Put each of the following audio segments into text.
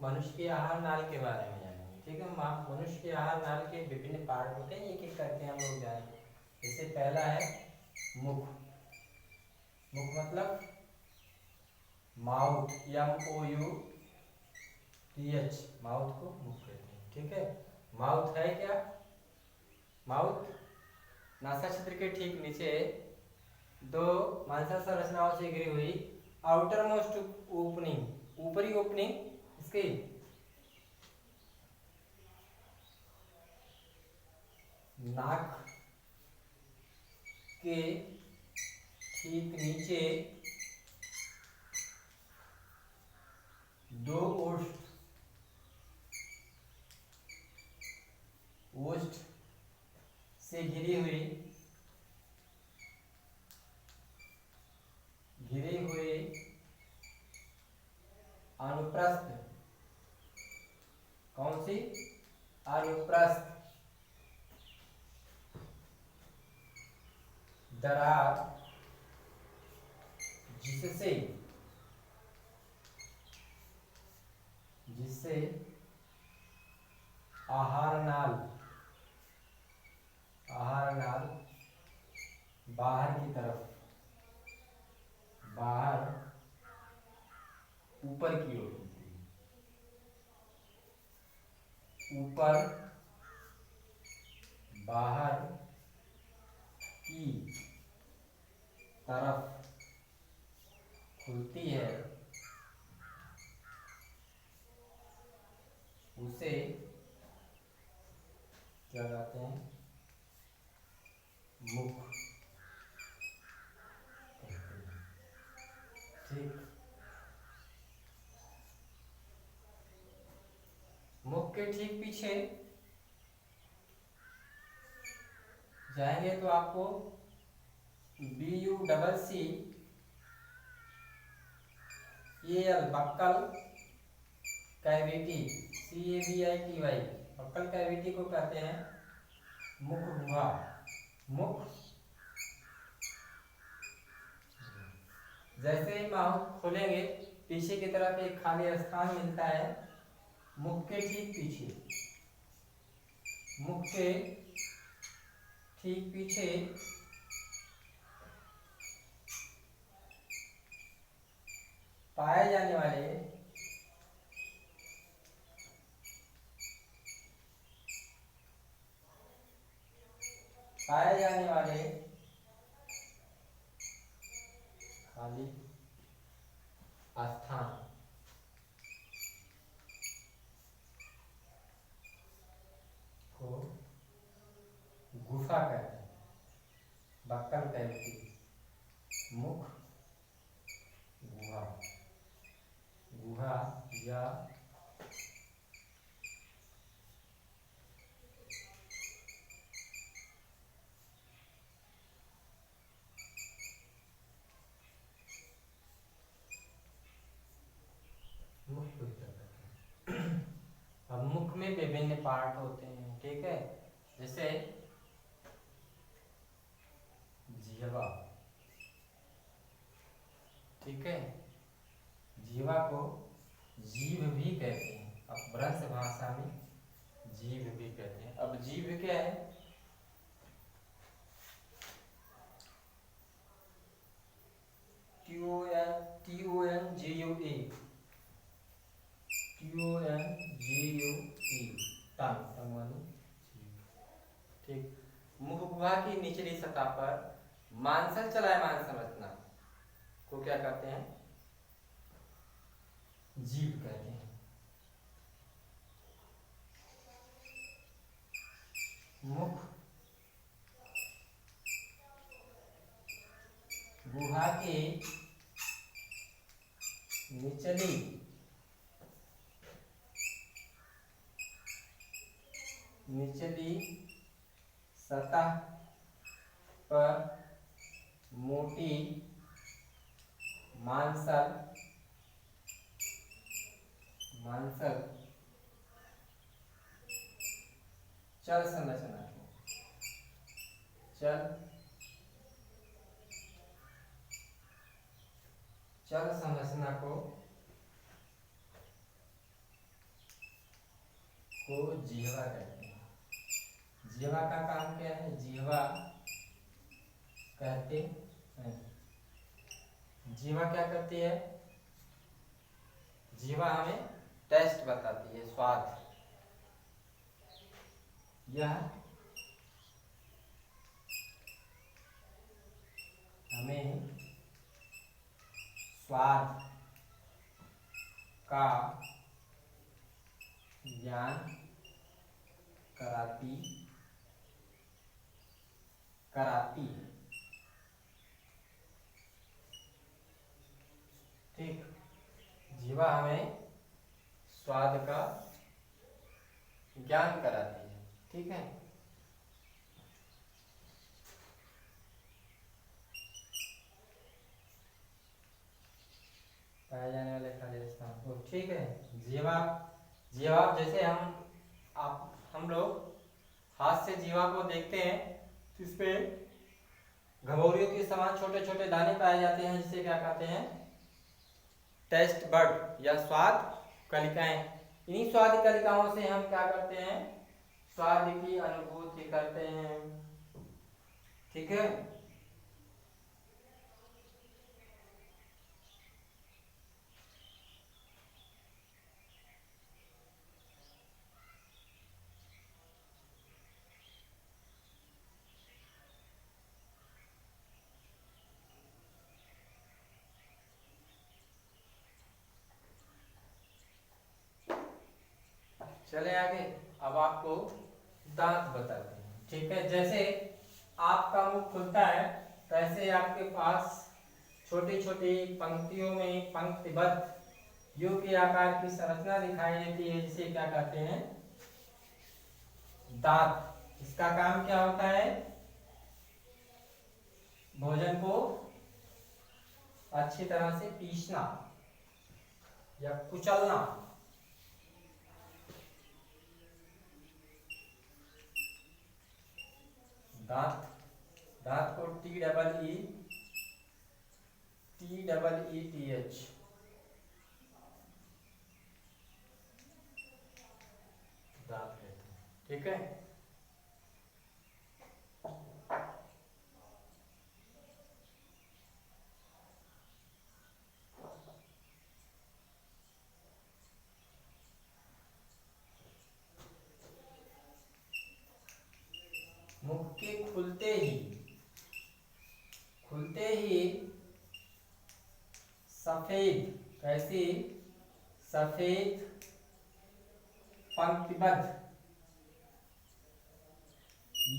मनुष्य के आहार नाल के बारे में जानेंगे। ठीक है, मनुष्य के आहार नाल के विभिन्न पार्ट होते हैं, एक एक करके हम लोग जानेंगे। जैसे पहला है मुख। मुख मतलब माउथ, MOUTH, माउथ को मुख कहते हैं। ठीक है, माउथ है क्या? माउथ नासा क्षेत्र के ठीक नीचे दो मांसल संरचनाओं से घिरी हुई आउटर मोस्ट ओपनिंग, ऊपरी ओपनिंग इसकी नाक के ठीक नीचे दो ओष्ठ से घिरे हुए अनुप्रस्थ, कौन सी? अनुप्रस्थ दरार जिससे आहार नाल बाहर की तरफ, बाहर ऊपर की ओर, ऊपर बाहर की तरफ खुलती है, उसे क्या कहते हैं? मुख कहते हैं। ठीक, मुख के ठीक पीछे जाएंगे तो आपको BUCCAL buccal cavity, CAVITY buccal cavity को कहते हैं मुख गुहा। मुख, जैसे ही माउथ खोलेंगे पीछे की तरफ एक खाली स्थान मिलता है मुख के ठीक पीछे। मुख के ठीक पीछे पाए जाने वाले खाली स्थान को गुफा कहते हैं। बक्कल कैविटी, मुख गुहा, गुहा या मुख को कहते हैं। अब मुख में विभिन्न पार्ट होते हैं। ठीक है, जैसे जिह्वा। ठीक है, जीवा को जीभ भी कहते हैं, अपभ्रंश भाषा में जीभ भी कहते हैं। अब जीभ क्या है? TONGUE, टंग, टंग वाली जीभ। ठीक, मुख गुहा की निचली सतह पर मांसल चलायमान संरचना को क्या कहते हैं? जीभ कहते हैं। मुख गुहा के निचली सतह पर मोटी मांसल चल संरचना को को जिह्वा कहते हैं। जिह्वा का काम क्या है? जिह्वा कहते हैं, जिह्वा क्या करती है? जिह्वा हमें टेस्ट बताती है, स्वाद। यह हमें स्वाद का ज्ञान कराती कराती है। ठीक, जीवा हमें स्वाद का ज्ञान कराती है। ठीक है, पाए जाने वाले खाली स्थान को। ठीक है, जीवा जीवा जैसे हम लोग हाथ से जीवा को देखते हैं तो इसपे घमौरियों के समान छोटे छोटे दाने पाए जाते हैं, जिसे क्या कहते हैं? टेस्ट बड या स्वाद कलिकाएं। इन्हीं स्वाद कलिकाओं से हम क्या करते हैं? स्वाद की अनुभूति करते हैं। ठीक है, चले आगे। अब आपको दांत बताते हैं। ठीक है, जैसे आपका मुंह खुलता है तैसे आपके पास छोटी छोटी पंक्तियों में पंक्तिबद्ध यू के आकार की संरचना दिखाई देती है, जिसे क्या कहते हैं? दांत। इसका काम क्या होता है? भोजन को अच्छी तरह से पीसना या कुचलना। दांत, दांत को T double E T H दांत कहते हैं। ठीक है, मुख के खुलते ही सफेद, कैसी? सफेद पंक्तिबद्ध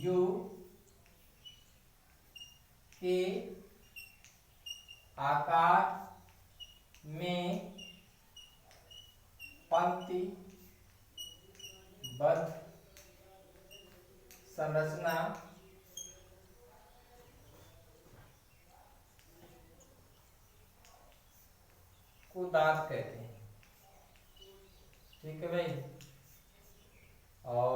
यू के आकार में पंक्तिबद्ध संरचना को दांत कहते हैं। ठीक है भाई, और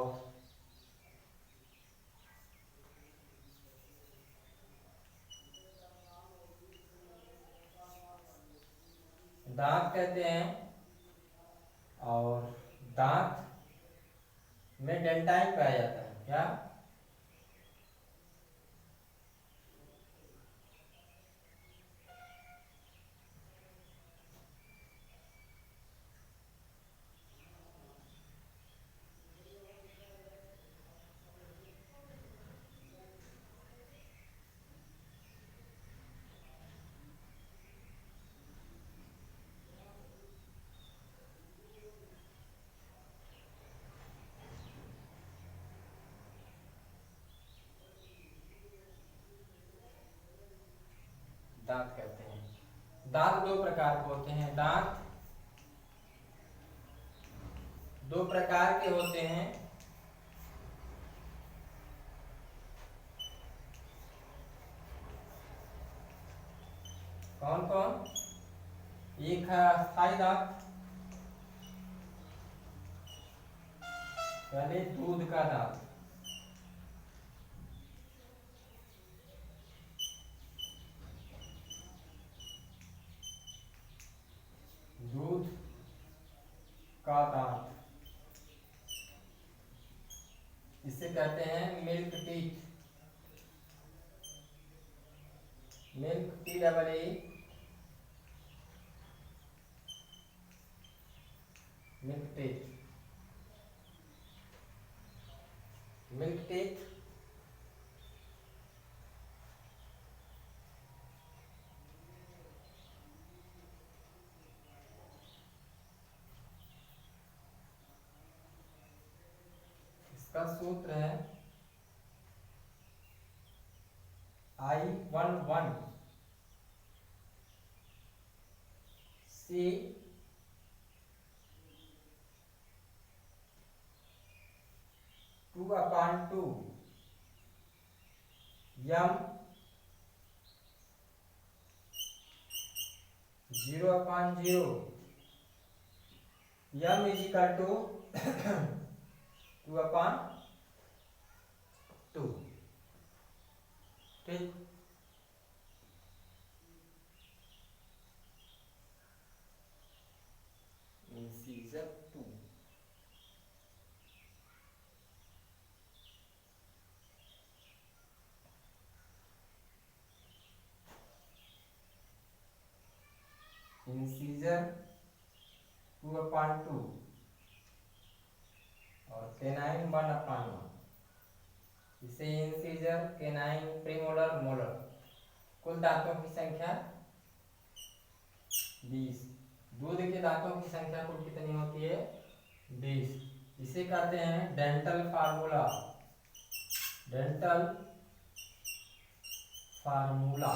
दांत कहते हैं, और दांत में डेंटाइन पाया जाता है। क्या? दांत कहते हैं। दांत दो प्रकार के होते हैं। दांत दो प्रकार के होते हैं। कौन कौन? एक है अस्थाई दांत, यानी दूध का दांत। दूध का दांत इसे कहते हैं milk teeth, milk tea double E, milk teeth, milk teeth. इसका सूत्र है I11 C 2/2 M 0/0 M is equal to 2/2। ठीक, इंसीजर 2। इंसीजर 2/2 और केनाइन 1/1। इसे इंसीजर, केनाइन, प्रीमोलर, मोलर, कुल दांतों की संख्या 20। दूध के दांतों की संख्या कुल कितनी होती है? 20। इसे कहते हैं डेंटल फार्मूला, डेंटल फार्मूला।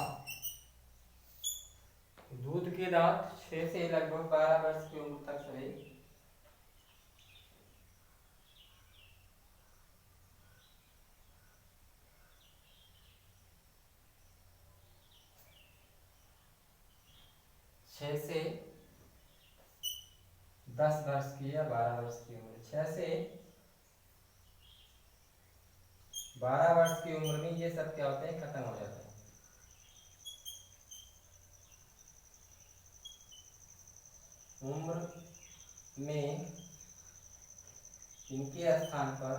दूध के दांत 6 से लगभग 12 वर्ष की उम्र तक सही। छह से 10 वर्ष की या 12 वर्ष की उम्र, 6 से 12 वर्ष की उम्र में ये सब क्या होते हैं? खत्म हो जाते हैं। उम्र में इनके स्थान पर,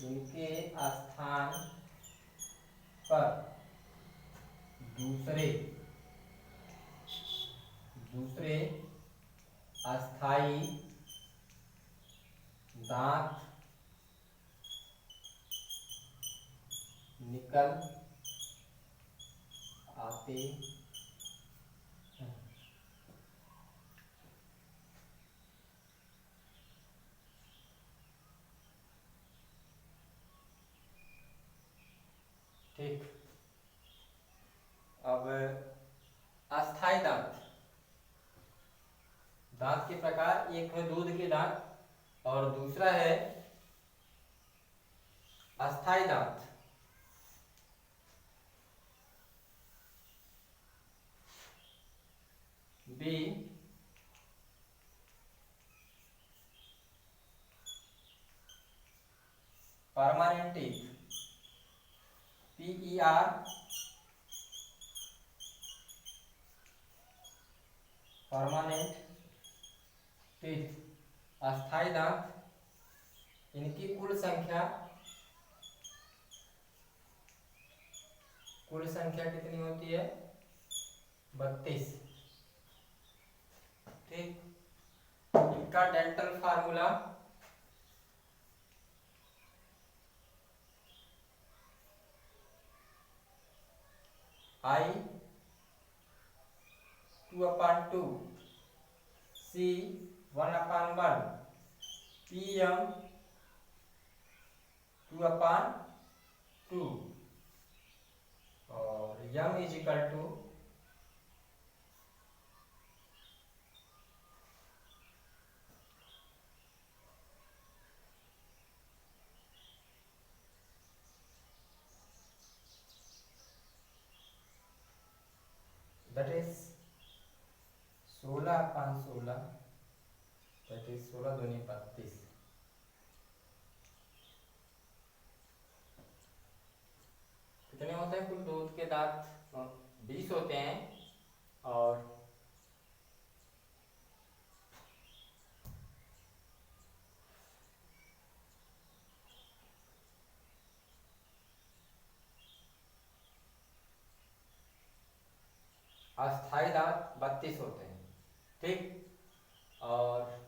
इनके स्थान पर दूसरे अस्थाई दांत निकल आते हैं। ठीक, अब अस्थाई दांत, दांत के प्रकार, एक है दूध के दांत और दूसरा है अस्थाई दांत। Be permanent teeth, PER permanent teeth, अस्थाई दांत। इनकी कुल संख्या कितनी होती है? 32। ठीक, इनका dental formula I2/2 C 1/1 PM 2/2 और M is equal to that is 16/16, that is 16 दूनी 32। कितने होते हैं कुल दूध के दांत? 20 होते हैं और अस्थाई दांत 32 होते हैं। ठीक। और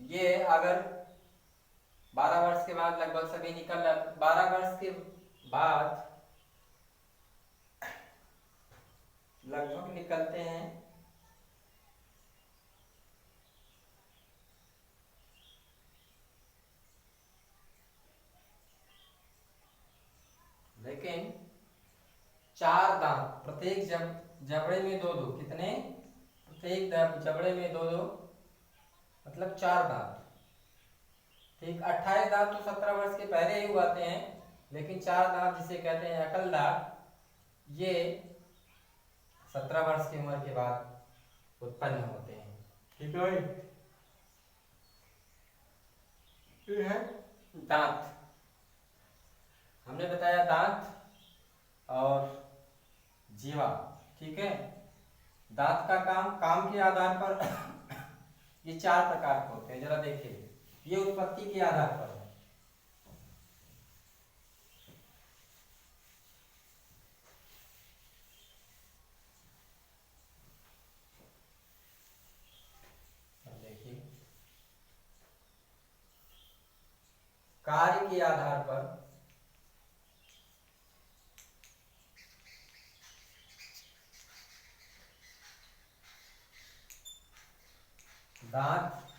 ये अगर 12 वर्ष के बाद लगभग सभी निकल जाते, 12 वर्ष के बाद लगभग निकलते हैं। लेकिन 4 दांत प्रत्येक जबड़े में दो दो, कितने? प्रत्येक जबड़े में दो दो, मतलब 4 दांत। ठीक। 28 दांत तो 17 वर्ष के पहले ही उगाते हैं, लेकिन 4 दांत जिसे कहते हैं अकल दांत, ये 17 वर्ष की उम्र के बाद उत्पन्न होते हैं। ठीक है भाई। फिर है दांत। हमने बताया दांत और जीवा। ठीक है। दांत का काम के आधार पर ये 4 प्रकार के होते हैं। जरा देखिए, ये उत्पत्ति के आधार पर है। अब देखिए, कार्य के आधार पर दांत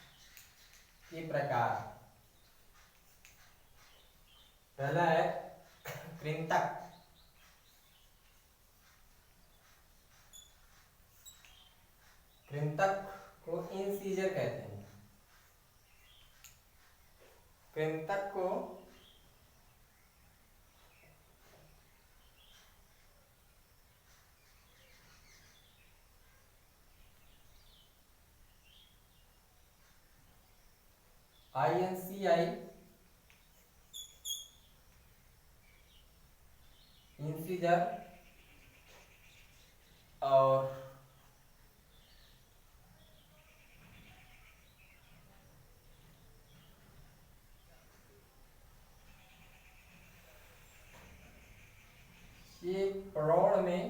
के प्रकार। पहला है कृंतक। कृंतक को इंसीजर कहते हैं। कृंतक को INCI इंसीजर और ये प्रौढ़ में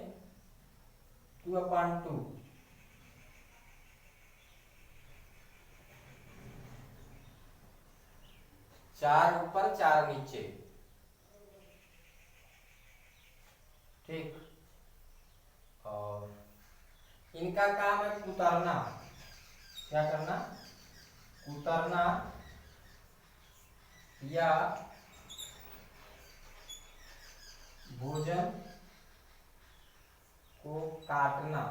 2/2, 4 ऊपर 4 नीचे। ठीक। और इनका काम है कुतरना। क्या करना? कुतरना या भोजन को काटना।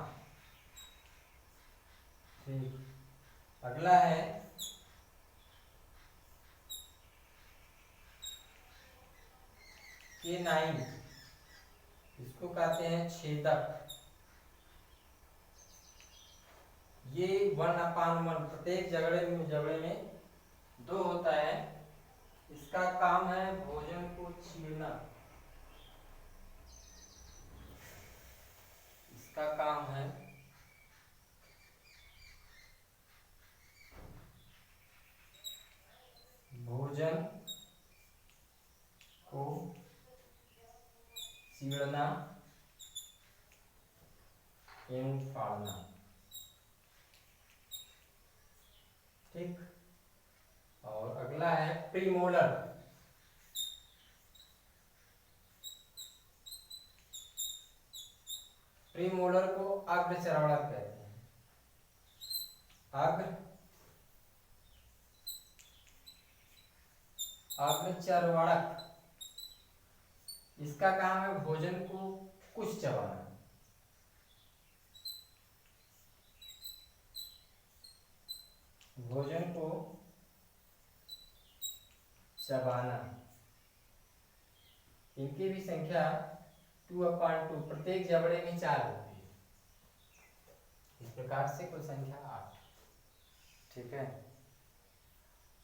ठीक। अगला है केनाइन। इसको कहते हैं छेदक। ये 1/1, प्रत्येक जबड़े में 2 होता है। इसका काम है भोजन को छीलना। इसका काम है भोजन को छीलना एवं फाड़ना। ठीक। और अगला है प्रीमोलर। प्रीमोलर को अग्रचर्वणक कहते हैं। अग्रचर्वणक। इसका काम है भोजन को कुछ चबाना। भोजन को चबाना। इनकी भी संख्या 2/2, प्रत्येक जबड़े में 4 होती है। इस प्रकार से कुल संख्या 8। ठीक है।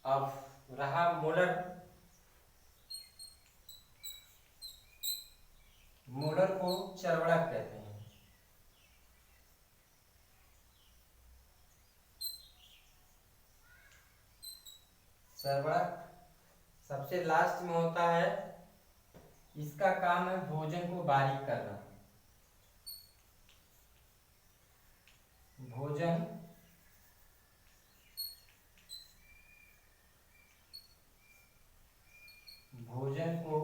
अब रहा मोलर। मोलर को चर्वणक कहते हैं। चर्वणक सबसे लास्ट में होता है। इसका काम है भोजन को बारीक करना। भोजन भोजन को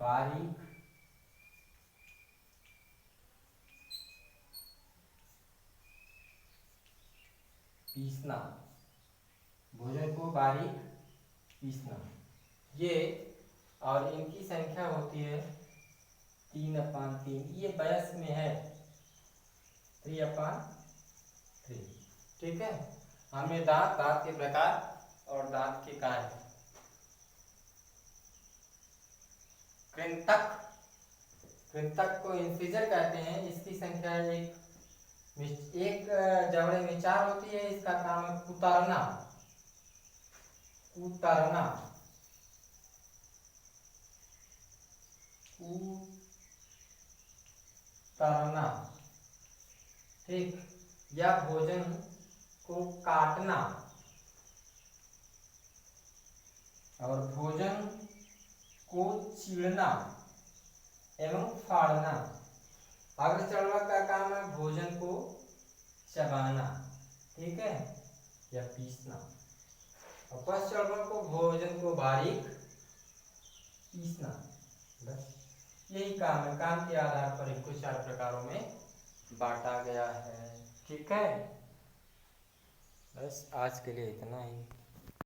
बारीक पीसना, भोजन को बारीक पीसना, ये और इनकी संख्या होती है 3/3। ये बयस में है 3/3। ठीक है। हमें दांत, दांत के प्रकार और दांत के कार्य। कृंतक, कृंतक को इंसिजर कहते हैं। इसकी संख्या एक जबड़े में 4 होती है। इसका काम है कुतरना, कुतरना, कुतरना। ठीक। या भोजन को काटना और भोजन को चीरना एवं फाड़ना। अग्रचर्वा का काम है भोजन को चबाना, ठीक है, या पीसना। और पश्चर्वा को भोजन को बारीक पीसना। बस यही काम है। काम के आधार पर इनको 4 प्रकारों में बांटा गया है। ठीक है। बस आज के लिए इतना ही।